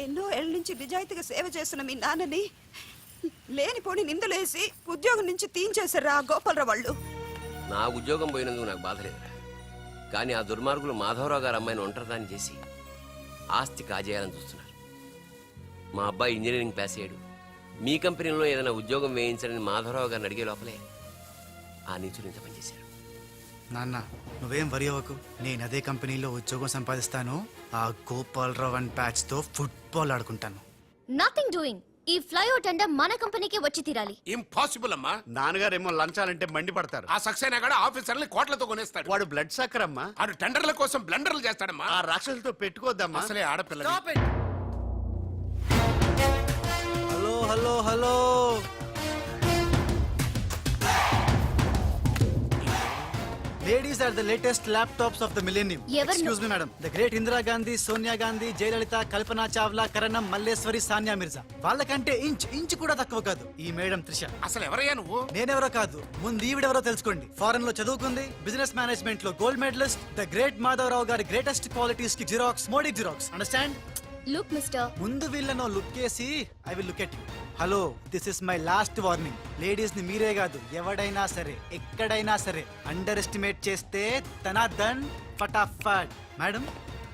ఎన్నో ఏళ్ళ నుంచి నిజాయితీగా సేవ చేస్తున్న మీ నాన్నని లేనిపోని నిందలేసి ఉద్యోగం నుంచి తీయించేశారా గోపాలరావు వాళ్ళు. నా ఉద్యోగం పోయినందుకు నాకు బాధ లేదురా. కానీ ఆ దుర్మార్గులు మాధవరావు గారు అమ్మాయిని ఒంటరిదాన్ని చేసి ఆస్తి కాజేయాలని చూస్తున్నారు. మా అబ్బాయి ఇంజనీరింగ్ పాస్ అయ్యాడు, మీ కంపెనీలో ఏదైనా ఉద్యోగం వేయించాలని మాధవరావు గారిని అడిగే లోపలే ఆ నీచులు ఇంత పనిచేశారు. నాన్న నువ్వేం వరి అవ్వకు, నేను అదే కంపెనీలో ఉద్యోగం సంపాదిస్తాను. ఆ గోపాలరావు అండ్ బ్యాచ్ తో ఫుట్బాల్ ఆడుకుంటాను. Nothing doing. ఈ ఫ్లైఓవర్ టెండర్ మన కంపెనీకి వచ్చి తీరాలి. ఇంపాసిబుల్ అమ్మా. నాన్నగారేమో లంచాలంటే మండి పడతారు. ఆ సక్సేనా కూడా ఆఫీసర్ని కోట్లతో కొనేస్తాడు. వాడు బ్లడ్ సక్కర్ అమ్మా. ఆడు టెండర్ల కోసం బ్లండర్లు చేస్తాడమ్మా. ఆ రాక్షసులతో పెట్టుకోద్దమ్మా. అసలే ఆడపిల్ల. Hello hello hello, ladies are the latest laptops of the millennium. Excuse me madam, the great Indira Gandhi, Sonia Gandhi, Jayalalitha, Kalpana Chawla, Karanam, Malleswari, Sania Mirza వాళ్ళకంటే ఇంచ్ కూడా తక్కువ కాదు ఈ మేడం త్రిష. అసలు ఎవరయ్యా నువ్వు? నేనెవరో కాదు, ముందు ఈవిడెవరో తెలుసుకోండి. ఫారెన్ లో చదువుకుంది, బిజినెస్ మేనేజ్మెంట్ లో gold medalist, the great Madhavarao గారి గ్రేటెస్ట్ క్వాలిటీస్ కి xerox Modi xerox. Understand? Look mister, ముందు వీళ్ళను లుక్ చేసి I will look at you. Hello, this is my last warning. Ladies ని మీరే కాదు, ఎవడైనా సరే ఎక్కడైనా సరే అండర్ ఎస్టిమేట్ చేస్తే తనాదన్ ఫటాఫట్. మేడం,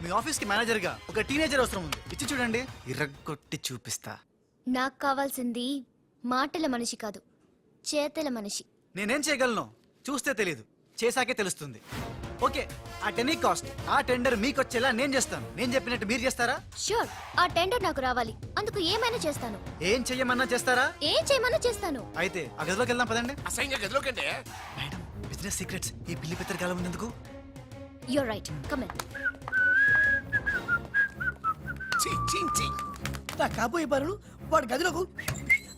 మీ ఆఫీస్ కి మేనేజర్ గా ఒక టీనేజర్ అవసరం ఉంది. ఇచ్చి చూడండి, ఇరగ్గొట్టి చూపిస్తా. నాకు కావాల్సింది మాటల మనిషి కాదు, చేతల మనిషి. నేనేం చేయగలను చూస్తే తెలియదు, చేశాకే తెలుస్తుంది. ఓకే, ఆ టెనీ కాస్ట్, ఆ టెండర్ మీకు వచ్చేలా నేను చేస్తాను. నేను చెప్పినట్టు మీరు చేస్తారా? ష్యూర్, ఆ టెండర్ నాకు రావాలి. అందుకు ఏమైనా చేస్తాను. ఏం చెయ్యమన్నా చేస్తారా? ఏం చేయమన్నా చేస్తాను. అయితే ఆ గదిలోకి వెళ్దాం పదండి. అసహ్యంగా గదిలోకంటే. మేడం, బిజినెస్ సీక్రెట్స్ ఈ పిల్లి పెద్దరి కాలం ఉన్నందుకు. You're right, come in. నా కాబోయే పనులు వాడు గదిలోకు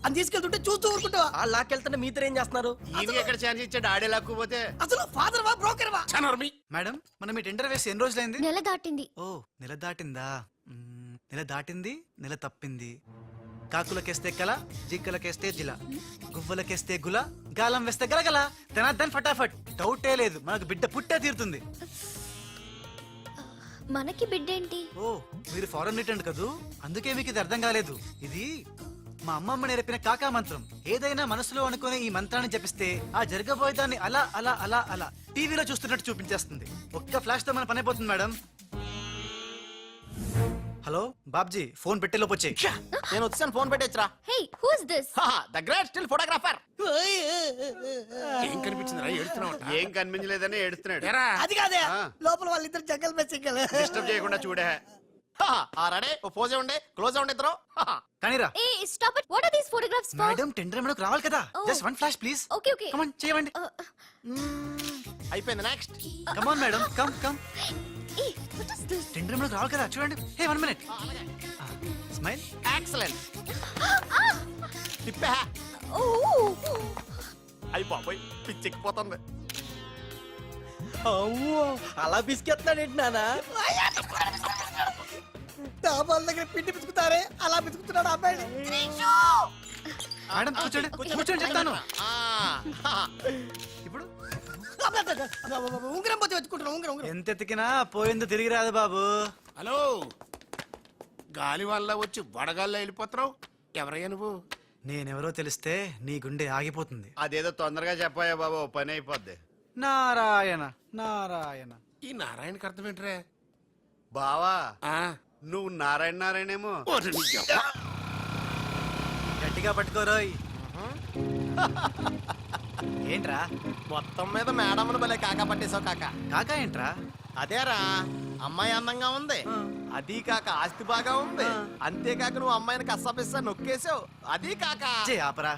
అని తీసుకెళ్తుంటే చూస్తూ ఊరుకుంటావా? ఆ లాక్కెళ్తుంటే మీతో ఏం చేస్తున్నారు? ఈయన ఎక్కడ ఛాన్స్ ఇచ్చాడు? ఆడే లాక్కుపోతే. అసలు ఫాదర్ వా బ్రోకర్ వా? మేడం, మనం ఈ టెండర్ వేసి ఎన్ని రోజులైంది? నెల దాటింది. ఓ, నెల దాటిందా? నెల దాటింది, నెల తప్పింది. కాకులకేస్తే కల, జింకలకేస్తే జిల, గువ్వలకేస్తే గుల, గాలం వేస్తే గలగల, తనద్దన్ ఫటాఫట్. డౌటే లేదు, మనకు బిడ్డ పుట్టే తీరుతుంది. మనకి బిడ్డేంటి? ఓ, మీరు ఫారెన్ రిటర్న్ కదూ, అందుకే మీకు ఇది అర్థం కాలేదు. ఇది మా అమ్మమ్మ నేర్పిన కాకా మంత్రం. ఏదైనా మనసులో అనుకుని ఈ మంత్రాన్ని జపిస్తే ఆ జరగబోయేదాన్ని అలా అలా అలా అలా టీవీలో చూస్తున్నట్టు చూపించేస్తుంది. ఒక్క ఫ్లాష్ తో మన పని అయిపోతుంది మేడం. హలో బాబ్జీ, ఫోన్ పెట్టే లోపు వచ్చే. నేను వచ్చాను, ఫోన్ పెట్టేచ్చరా. Hey, who is this? The great still photographer. ఏం కనిపించిందిరా? ఏడుతున్నావు? ఏం కనిపించలేదని ఏడుస్తున్నాడు. అది కాదే, లోపల వాళ్ళిద్దరు జంగల్ మే సింగల్. డిస్టర్బ్ చేయకుండా చూడే. రెడీ, ఓ పోజే ఉండే, క్లోజ్ ఉండే ఇద్దరు. కానీరా. ఏ stop it. What are these photographs for? Madam, tender మనకు రావాలి కదా. Just one flash please. Okay okay, come on, చేయండి. అయిపోయింది, next. Come on madam, come come. ఏ వాట్ ఇస్ దిస్? టెండర్ మనకు రావాలి కదా, చూడండి. Hey, 1 minute. స్మైల్. ఎక్సలెంట్. తిప్పే. ఓ, అయిపోయి పిచ్చెక్కిపోతుంది. అలా బిస్కెత్తాడేంటి నాన్న? డాబాల దగ్గర పిండి పిసుకుతారే అలా పిసుకుతున్నాడు అబ్బాయి. మేడం కూర్చోండి, కూర్చోండి చెప్తాను. ఇప్పుడు ఉంగరం పోతే వెతుకుంటున్నా. ఉంగరం ఎంత ఎతికినా పోయిందో తిరిగి రాదు బాబు. హలో, గాలి వల్ల వచ్చి వడగాల్లో వెళ్ళిపోతున్నావు. ఎవరయ్యా నువ్వు? నేనెవరో తెలిస్తే నీ గుండె ఆగిపోతుంది. అదేదో తొందరగా చెప్పాయా బాబా, పని అయిపోద్ది. నారాయణ నారాయణ. ఈ నారాయణకి అర్థం ఏంట్రా? బావా, నువ్వు నారాయణ నారాయణేమో. గట్టిగా పట్టుకోరోయ్. ఏంట్రా మొత్తం మీద మేడంను భలే కాకా పట్టేశావు కాక. కాకా ఏంట్రా? అదేరా, అమ్మాయి అందంగా ఉంది, అది కాక ఆస్తి బాగా ఉంది, అంతేకాక నువ్వు అమ్మాయిని కష్టపిస్తా నొక్కేసావు, అది కాక. ఆపరా.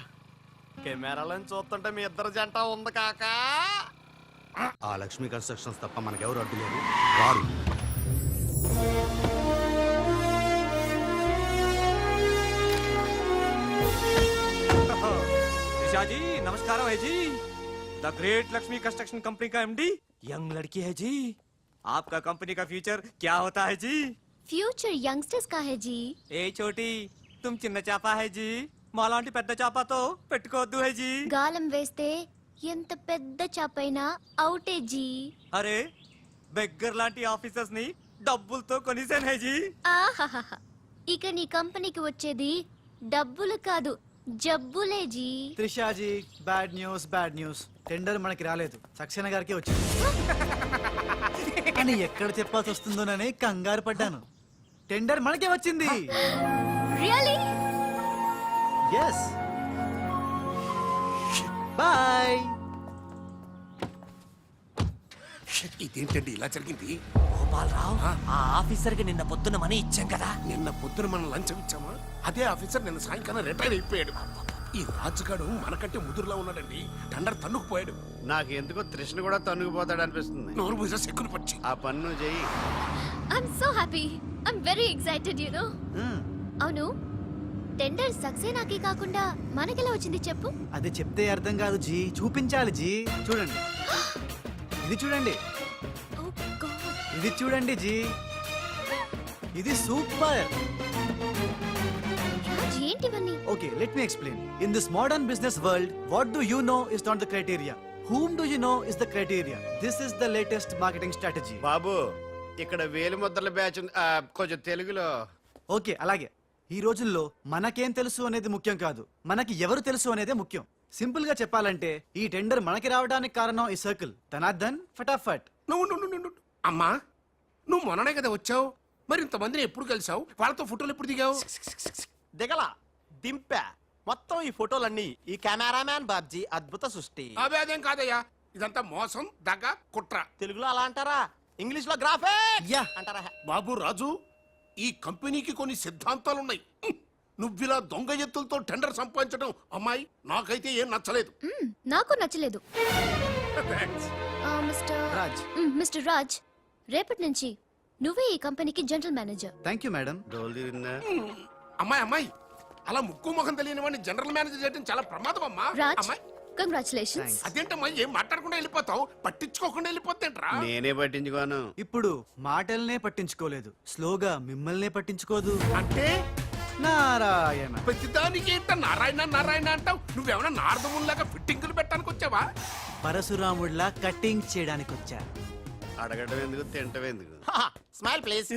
కెమెరాలను చూస్తుంటే మీ ఇద్దరు జంట ఉంది కాక. ఆ లక్ష్మీ కన్స్ట్రక్షన్స్ తప్ప మనకెవరు అడ్డు లేరు. రారు. जी नमस्कार है जी। The great Lakshmi construction company का एमडी यंग लड़की है जी। आपका कंपनी का फ्यूचर क्या होता है जी? ఫ్యూచర్ యంగ్స్టర్స్ కా హై జీ. ఏ చోटी तुम చిన్న చాపా है जी, మాలాంటి పెద్ద చాపాతో పెట్టుకోవద్దు है जी. గాలం వేస్తే ఎంత పెద్ద చాపైనా అవుటే జీ. అరే బెగ్గర్ లాంటి ఆఫీసర్స్ ని డబ్బులతో కొనిసాను है जी. ఆహాహా, ఇక నీ కంపెనీకి వచ్చేది డబ్బులు కాదు జబ్బులే జీ. Trisha ji bad news. టెండర్ మనకి రాలేదు, సక్సేనా గారికి వచ్చింది. అని ఎక్కడ చెప్పాల్సి వస్తుందోనని కంగారు పడ్డాను. టెండర్ మనకే వచ్చింది. రియల్లీ? ఎస్. బాయ్. ఇదేంటండి ఇలా జరిగింది? గోపాలరావు ఆ ఆఫీసర్ కి నిన్న పొద్దున మనీ ఇచ్చాం కదా. నిన్న పొద్దున మనం లంచం ఇచ్చామా? అదే ఆఫీసర్ నిన్న సాయంకాలం రిటైర్ అయిపోయాడు. ఈ రాజుగాడు మనకంటే ముదురులా ఉన్నాడండి. టండర్ తన్నుకుపోయాడు. నాకు ఎందుకో తృష్ణ కూడా తనుగుపోతాడు అనిపిస్తుంది. నోరు పూజ సెక్కులు పచ్చి. ఆ పన్ను చెయ్యి. I'm so happy. I'm very excited you know. అవును, టెండర్ సక్సేనాకి కాకుండా మనకెలా వచ్చింది చెప్పు? అది చెప్తే అర్థం కాదు జీ, చూపించాలి జీ. చూడండి, ఇది చూడండి, Oh God. ఇది చూడండి జీ, ఇది సూపర్. రాజ్, ఏంటివన్నీ? Okay, let me explain. In this modern business world, what do you know is not the criteria. Whom do you know is the criteria. This is the latest marketing strategy. బాబు ఇక్కడ వేలు ముద్రల batch ఉంది. కొంచెం తెలుగులో. Okay, అలాగే. ఈ రోజుల్లో మనకేం తెలుసు అనేది ముఖ్యం కాదు, మనకి ఎవరు తెలుసు అనేదే ముఖ్యం. సింపుల్ గా చెప్పాలంటే ఈ టెండర్ మనకి రావడానికి కారణం ఈ సర్కిల్ ధనార్దన్ ఫటాఫట్. నువ్వు అమ్మా, నువ్వు మొన్ననే కదా వచ్చావు. మరి ఇంతమందిని ఎప్పుడు కలిసావు? వాళ్ళతో ఫోటోలు ఎప్పుడు దిగావు? దిగల దింపా. మొత్తం ఈ ఫోటోలన్నీ ఈ కెమెరామ్యాన్ బాబ్జీ అద్భుత సృష్టి. అవే అదేం కాదయ్యా, ఇదంతా మోసం, దగ్గ, కుట్ర. తెలుగులో అలా అంటారా? ఇంగ్లీష్ లో గ్రాఫే యా. అంటారా? బాబు రాజు, ఈ కంపెనీకి కొన్ని సిద్ధాంతాలున్నాయి. నువ్విలా దొంగ ఎత్తులతో టెండర్ సంపాదించడం అమ్మాయి నాకైతే ఏం నచ్చలేదు. నాకు నచ్చలేదు. Thanks. రాజ్. మిస్టర్ రాజ్, రేపటి నుంచి నువ్వే ఈ కంపెనీకి general manager. Thank you madam. డోలు తిరిగిందా? అమ్మాయి అలా ముక్కు ముఖం తెలియని వాడిని జనరల్ మేనేజర్ చేయడం చాలా ప్రమాదం అమ్మా. రాజ్, అమ్మాయి కంగ్రాచులేషన్స్. అదేంటమ్మా, ఏం మాట్లాడకుండా వెళ్ళిపోతావు? పట్టించుకోకుండా వెళ్ళిపోతేంట్రా? నేనే పట్టించుకోను. ఇప్పుడు మాటల్నే పట్టించుకోలేదు, స్లోగా మిమ్మల్నే పట్టించుకోదు. అంటే నారాయణ. ప్రతిదానికి ఏంట నారాయణ నారాయణ అంటావు? నువ్వేమైనా నారదముల్లాగా ఫిట్టింగులు పెట్టడానికి వచ్చావా? పరశురాముడిలా కటింగ్ చేయడానికి వచ్చా. అడగటం ఎందుకు, తింటం ఎందుకు? Smile please.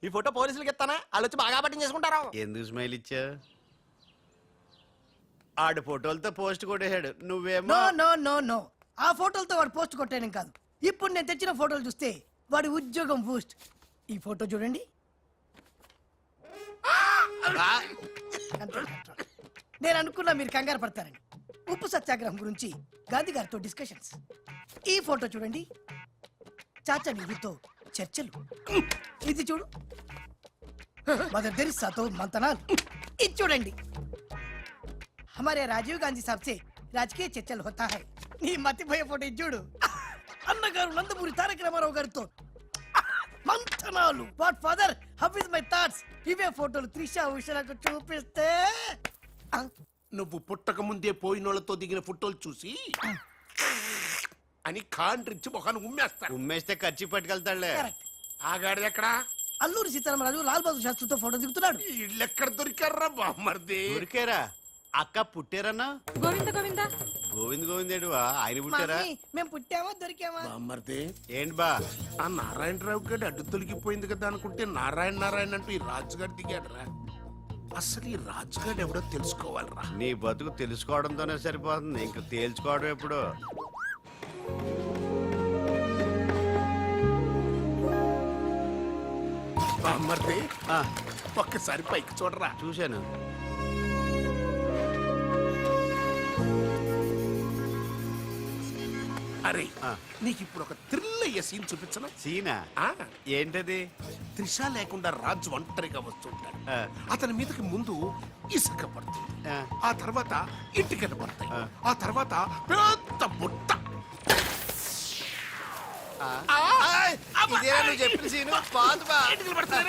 ఈ ఫోటో పోలీసులకి ఇస్తానా? వాళ్ళు వచ్చి బాగా పట్టింగ్ చేసుకుంటారు. ఎందుకు స్మైల్ ఇచ్చా? ఆడు ఫోటోలతో పోస్ట్ కొట్టేశాడు, నువ్వేమో. నో నో నో నో, ఆ ఫోటోలతో వాడు పోస్ట్ కొట్టేయడం కాదు. ఇప్పుడు నేను తెచ్చిన ఫోటోలు చూస్తే వాడి ఉద్యోగం బూస్ట్. ఈ ఫోటో చూడండి. నేను అనుకున్నా మీరు కంగారు పడతారని. ఉప్పు సత్యాగ్రహం గురించి గాంధీ గారితో డిస్కషన్స్. ఈ ఫోటో చూడండి, చాచా నెహ్రూతో చర్చలు. ఇది చూడు, మదర్ తెరిసాతో మంతనాలు. ఇది చూడండి, हमारे राजीव गांधी साहब से राजकीय चर्चल होता है. నీ మతిపోయే ఫోటో ఇది చూడు, అన్నగారు నందమూరి తారక రామారావు గారితో మంతనాలు. What father, how is my thoughts. ఇవే ఫోటోలు త్రిషా ఉషలకు చూపిస్తే నువ్వు పుట్టక ముందే పోయినోళ్లతో దిగిన ఫోటోలు చూసి అని కాండ్రించి మొహాన్ని ఉమ్మేస్తాను. ఉమ్మేస్తే ఖర్చు పట్టుకెళ్తాడులే. కరెక్ట్. ఆగాడు ఎక్కడా? అల్లూరి సీతారామరాజు లాల్ బహదూర్ శాస్త్రితో ఫోటో దిగుతున్నాడు. వీళ్ళెక్కడ దొరికారా బామ్మర్ది? ఊరికేరా అక్క పుట్టారన్నా? గోవింద గోవింద. గోవింద్ గోవిందేడువా, ఆయన పుట్టారా? మమ్మీ, మేము పుట్టామా దొరికామా? బామ్మర్ది, ఏంటి బా? ఆ నారాయణరావు గారి అడ్డు తొలగిపోయింది కదా అనుకుంటే నారాయణ నారాయణ అంటూ ఈ రాజుగారు దిగాడరా. అసలు ఈ రాజుగారు ఎవడో తెలుసుకోవాలరా. నీ బతుకు తెలుసుకోవడంతోనే సరిపోతుంది, ఇంక తేల్చుకోవడం ఎప్పుడు? బామ్మర్ది, ఆ, ఒక్కసారి పైకి చూడరా. చూశాను. అరే, ఆ. నీకు ఇప్పుడు ఒక థ్రిల్ అయ్యే సీన్ చూపించను. సీనా? ఏంటది? త్రిష లేకుండా రాజు ఒంటరిగా వస్తుంటాడు. ఆ. అతని మీదకి ముందు ఇసుక పడుతుంది, ఆ. ఆ తర్వాత ఇటుకలు పడతాయి, ఆ. ఆ తర్వాత పెద్ద బుట్ట. ఇదేనా నువ్వు చెప్పిన సీను? బాగుంది బా. ఇటుకలు పడతాయి.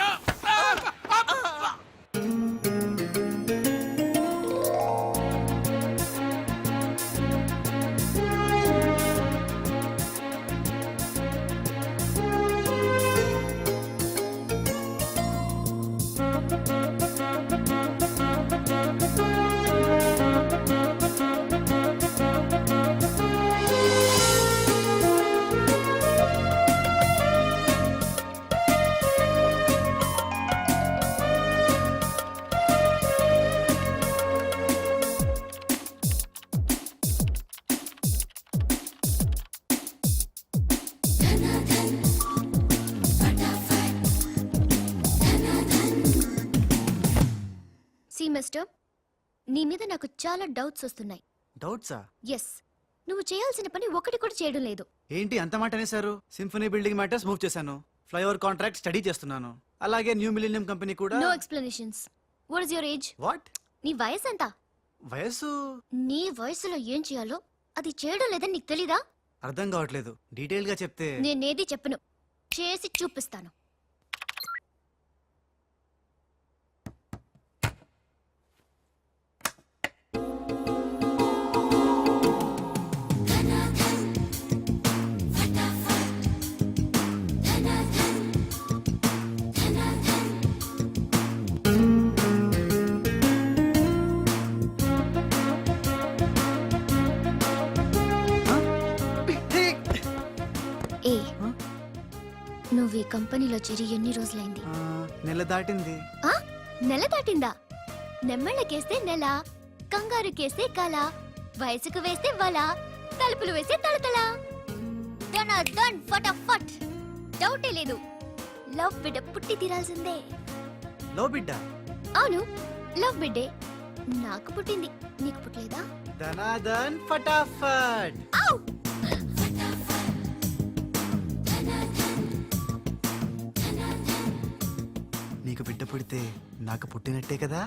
సి మిస్టర్, నీ మీద నాకు చాలా డౌట్స్ వస్తున్నాయి. డౌట్సా? ఎస్, నువ్వు చేయాల్సిన పని ఒకటి కూడా చేయడం లేదు. ఏంటి అంత మాట అనేసారు? సింఫనీ బిల్డింగ్ మ్యాటర్స్ మూవ్ చేశాను, ఫ్లైఓవర్ కాంట్రాక్ట్ స్టడీ చేస్తున్నాను, అలాగే న్యూ మిలీనియం కంపెనీ కూడా. No explanations. What is your age? What? నీ వయసు ఎంత? వయసు నీ వయసులో ఏం చేయాలో అది చేయడం లేదని నీకు తెలీదా? అర్థం కావట్లేదు, డీటెయిల్ గా చెప్తే. నేనేది చెప్పను, చేసి చూపిస్తాను. ఏ, నువ్వు ఈ కంపెనీలో చేరి ఎన్ని రోజులైంది? నెల దాటింది. ఆ? నెల దాటిందా? నెమ్మళ్ళకేస్తే నెల, కంగారుకేస్తే కల, వయసుకు వేస్తే వల, తలుపులు వేస్తే తలతల. డన్ ఫటాఫట్. డౌటే లేదు, లవ్ బిడ్డ పుట్టి తీరాల్సిందే. లో బిడ్డ? అవును, లవ్ బిడ్డే నాకు పుట్టింది, నీకు పుట్టలేదా? ధనాధన్ ఫటాఫట్. ఔ! నీకు బిడ్డ పుడితే నాకు పుట్టినట్టే కదా.